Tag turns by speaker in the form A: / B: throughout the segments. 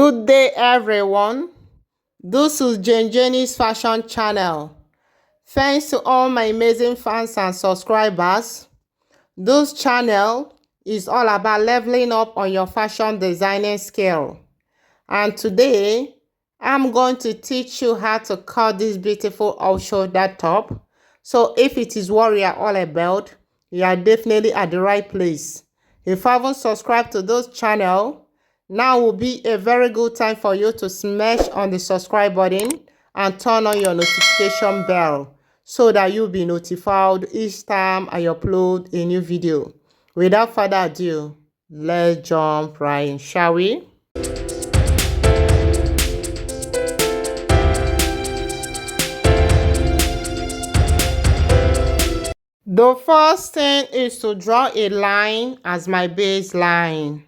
A: Good day, everyone. This is Jenny's Fashion Channel. Thanks to all my amazing fans and subscribers. This channel is all about leveling up on your fashion designing skill. And today, I'm going to teach you how to cut this beautiful off-shoulder top. So if it is what you are all about, you are definitely at the right place. If you haven't subscribed to this channel, now will be a very good time for you to smash on the subscribe button and turn on your notification bell so that you'll be notified each time I upload a new video. Without further ado, let's jump right in, shall we? The first thing is to draw a line as my baseline.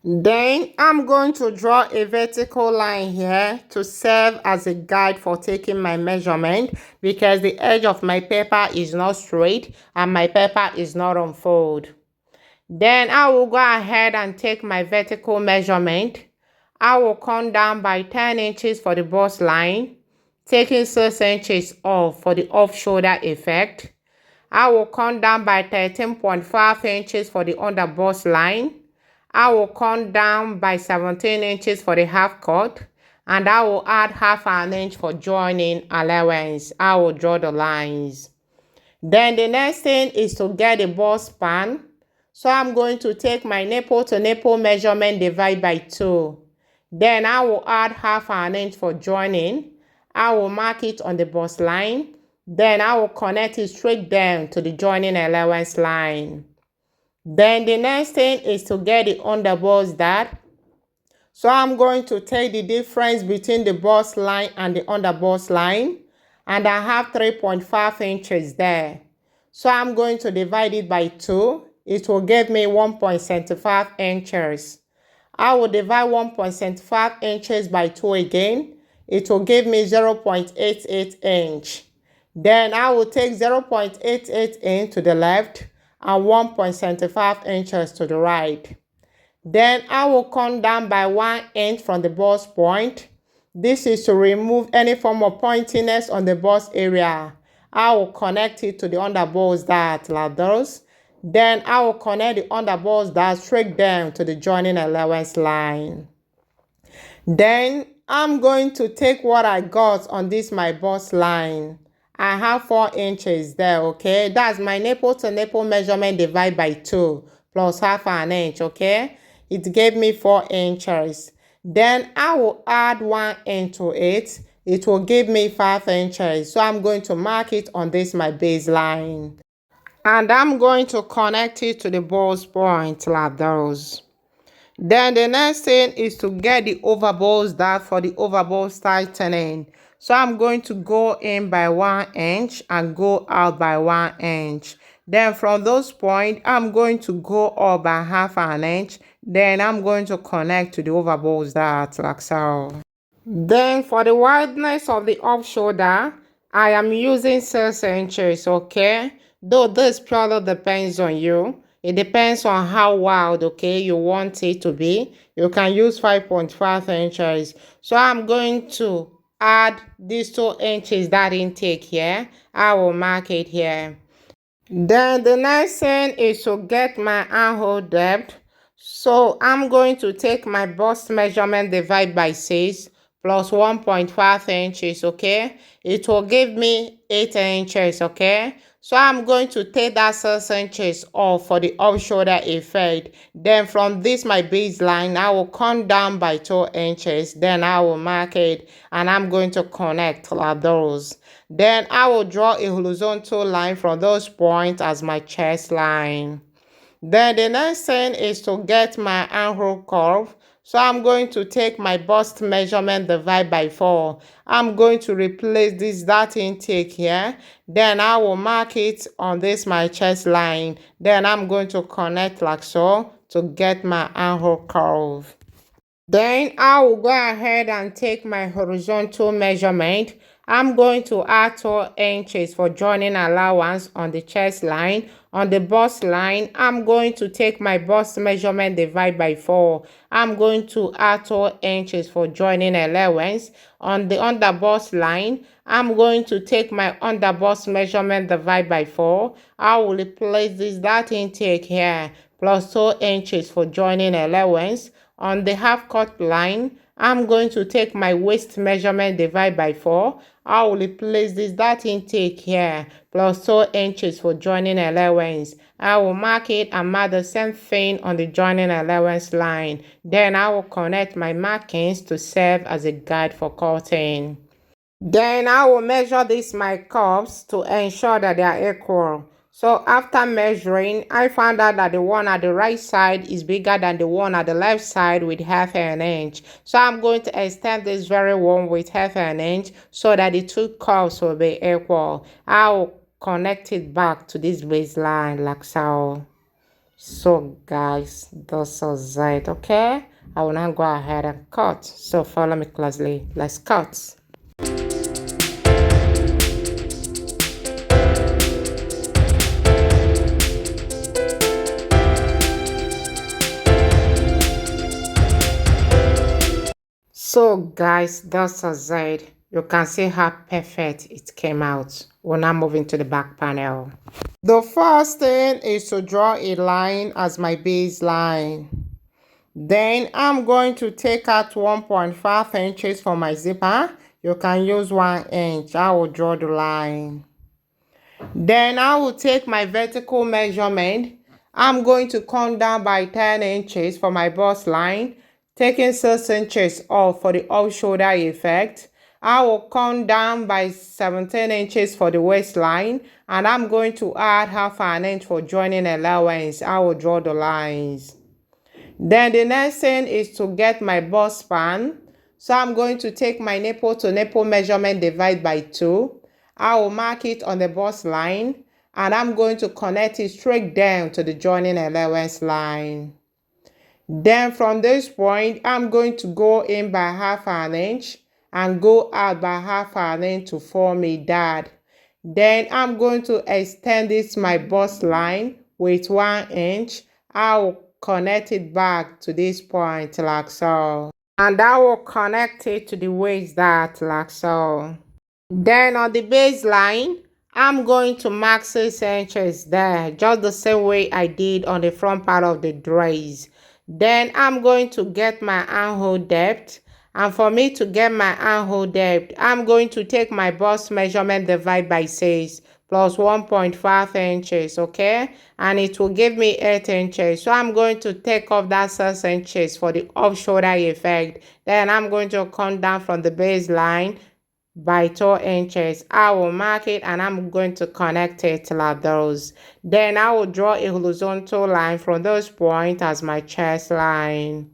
A: Then I'm going to draw a vertical line here to serve as a guide for taking my measurement because the edge of my paper is not straight and my paper is not unfold. Then I will go ahead and take my vertical measurement. I will come down by 10 inches for the bust line, taking 6 inches off for the off-shoulder effect. I will come down by 13.5 inches for the under bust line. I will come down by 17 inches for the half cut, and I will add half an inch for joining allowance. I will draw the lines. Then the next thing is to get the bust span. So I'm going to take my nipple to nipple measurement, divide by 2. Then I will add half an inch for joining. I will mark it on the bust line. Then I will connect it straight down to the joining allowance line. Then the next thing is to get the under bust dart. So I'm going to take the difference between the bust line and the under bust line, and I have 3.5 inches there. So I'm going to divide it by 2. It will give me 1.75 inches. I will divide 1.75 inches by 2 again. It will give me 0.88 inch. Then I will take 0.88 inch to the left and 1.75 inches to the right. Then I will come down by 1 inch from the bust point. This is to remove any form of pointiness on the bust area. I will connect it to the under bust dart like this. Then I will connect the under bust dart straight down to the joining allowance line. Then I'm going to take what I got on this my bust line. I have 4 inches there, okay? That's my nipple to nipple measurement divided by 2 plus half an inch, okay? It gave me 4 inches. Then I will add 1 inch to it. It will give me 5 inches. So I'm going to mark it on this my baseline. And I'm going to connect it to the bust point like those. Then the next thing is to get the overbust dart for the overbust tightening. So I'm going to go in by 1 inch and go out by 1 inch. Then from those points, I'm going to go up by half an inch. Then I'm going to connect to the overbust dart like so. Then for the wideness of the off shoulder, I am using 6 inches, okay? Though this purely depends on you. It depends on how wide, okay, you want it to be. You can use 5.5 inches. So I'm going to add these 2 inches that intake here. I will mark it here. Then the next thing is to get my armhole depth. So I'm going to take my bust measurement divide by 6 plus 1.5 inches, okay? It will give me 8 inches, okay? So I'm going to take that 6 inches off for the off shoulder effect. Then from this my baseline, I will come down by 2 inches. Then I will mark it and I'm going to connect like those. Then I will draw a horizontal line from those points as my chest line. Then the next thing is to get my armhole curve. So I'm going to take my bust measurement divide by 4. I'm going to replace this dart intake here. Then I will mark it on this my chest line. Then I'm going to connect like so to get my armhole curve. Then I will go ahead and take my horizontal measurement. I'm going to add 2 inches for joining allowance on the chest line. On the bust line, I'm going to take my bust measurement divide by 4. I'm going to add 2 inches for joining allowance. On the under bust line, I'm going to take my under bust measurement divide by 4. I will replace that intake here plus 2 inches for joining allowance. On the half cut line, I'm going to take my waist measurement divide by 4. I will replace that intake here plus 2 inches for joining allowance. I will mark it and mark the same thing on the joining allowance line. Then I will connect my markings to serve as a guide for cutting. Then I will measure these my cups to ensure that they are equal. So after measuring, I found out that the one at the right side is bigger than the one at the left side with half an inch. So I'm going to extend this very one with half an inch so that the 2 cups will be equal. I will connect it back to this baseline like so. So guys, this is it, okay? I will now go ahead and cut. So follow me closely. Let's cut. So guys, that's is it. You can see how perfect it came out. We're now moving to the back panel. The first thing is to draw a line as my baseline. Then I'm going to take out 1.5 inches for my zipper. You can use 1 inch. I will draw the line. Then I will take my vertical measurement. I'm going to come down by 10 inches for my bust line, taking 6 inches off for the off shoulder effect. I will come down by 17 inches for the waistline, and I'm going to add half an inch for joining allowance. I will draw the lines. Then the next thing is to get my bust span. So I'm going to take my nipple to nipple measurement divide by 2. I will mark it on the bust line, and I'm going to connect it straight down to the joining allowance line. Then from this point, I'm going to go in by half an inch and go out by half an inch to form a dart. Then I'm going to extend this my bust line with 1 inch. I will connect it back to this point like so. And I will connect it to the waist dart like so. Then on the baseline, I'm going to mark 6 inches there, just the same way I did on the front part of the dress. Then I'm going to get my armhole depth. And for me to get my armhole depth, I'm going to take my bust measurement divide by 6 plus 1.5 inches, okay? And it will give me 8 inches. So I'm going to take off that 6 inches for the off shoulder effect. Then I'm going to come down from the baseline by 2 inches. I will mark it and I'm going to connect it like those. Then I will draw a horizontal line from those points as my chest line.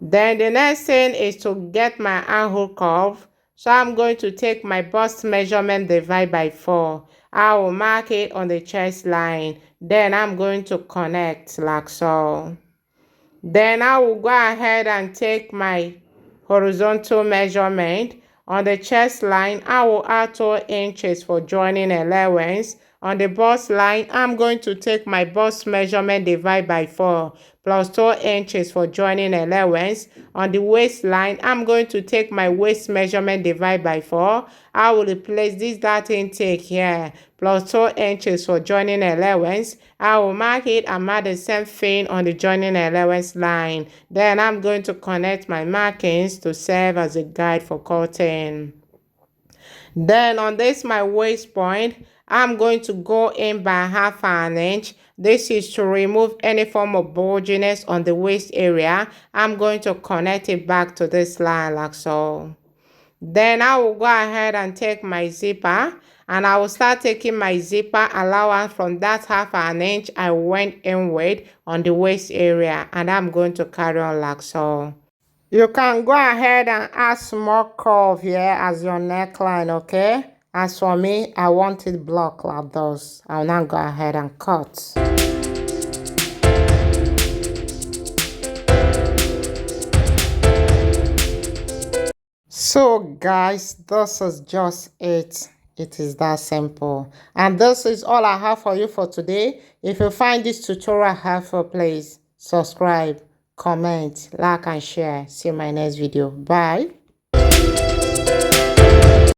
A: Then the next thing is to get my armhole curve. So I'm going to take my bust measurement divide by 4. I will mark it on the chest line. Then I'm going to connect like so. Then I will go ahead and take my horizontal measurement. On the chest line, I will add 2 inches for joining allowance. On the bust line, I'm going to take my bust measurement divide by 4 plus 2 inches for joining allowance. On the waistline, I'm going to take my waist measurement divide by 4. I will replace this dart intake here plus 2 inches for joining allowance. I will mark it and mark the same thing on the joining allowance line. Then I'm going to connect my markings to serve as a guide for cutting. Then on this my waist point, I'm going to go in by half an inch. This is to remove any form of bulginess on the waist area. I'm going to connect it back to this line like so. Then I will go ahead and take my zipper, and I will start taking my zipper allowance from that half an inch I went in with on the waist area, and I'm going to carry on like so. You can go ahead and add small curve here as your neckline, okay? As for me, I want it blocked like those. I'll now go ahead and cut. So guys, this is just it. It is that simple. And this is all I have for you for today. If you find this tutorial helpful, please subscribe, comment, like and share. See you in my next video. Bye.